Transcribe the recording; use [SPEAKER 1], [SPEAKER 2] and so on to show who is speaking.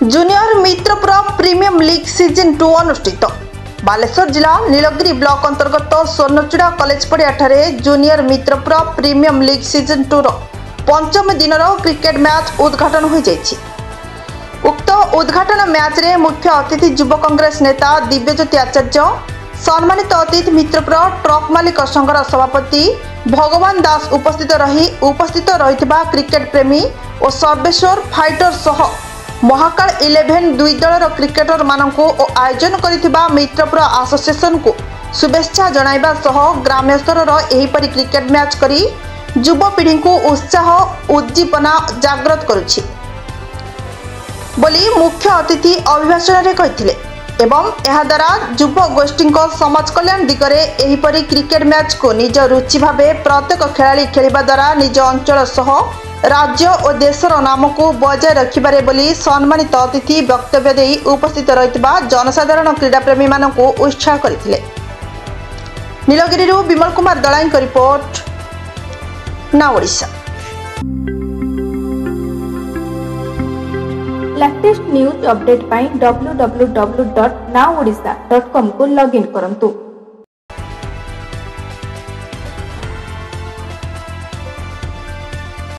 [SPEAKER 1] Junior Mitrapur premier league season 2 अनुष्ठित। बालेश्वर जिला Nilagiri block अंतर्गत स्वर्णचूड़ा कॉलेज पड़ियाठारे junior Mitrapur premier league season 2 पंचम दिन क्रिकेट मैच उद्घाटन हो जाइछि। उक्त उद्घाटन मैच रे मुख्य अतिथि युव कांग्रेस नेता दिव्यज्योति आचार्य, सम्मानित अतिथि मित्रपुर ट्रक मालिक संघर सभापति भगवान दास उपस्थित रहिथिबा क्रिकेट प्रेमी और सर्वेश्वर फाइटर सह महाकाल 11 दुई दलर क्रिकेटर मानक आयोजन करिथिबा मित्रपुर एसोसिएशन को शुभेच्छा जणाइबा सह ग्राम्य स्तर एहिपरि क्रिकेट मैच करी युव पीढ़ी को उत्साह उद्दीपना जागृत करुछि बोली मुख्य अतिथि अभिभाषण रे कहिथिले। एवं यह द्वारा युव गोष्ठी समाज कल्याण दिगरे एहिपरि क्रिकेट मैच को निज रुचि भावे प्रत्येक खेलाड़ी खेलिबा द्वारा निज अंचल सह राज्य और देशर नाम को बजाय रखिबारे बोली सम्मानित अतिथि वक्तव्य देई उपस्थित रहितबा जनसाधारण क्रीड़ा प्रेमी मानक उत्साह करथिले। नीलगिरी विमल कुमार दलाईं को रिपोर्ट, ना ओडिशा।
[SPEAKER 2] लेटेस्ट न्यूज अपडेट पाई www.naodisha.com को लॉगिन करंतु।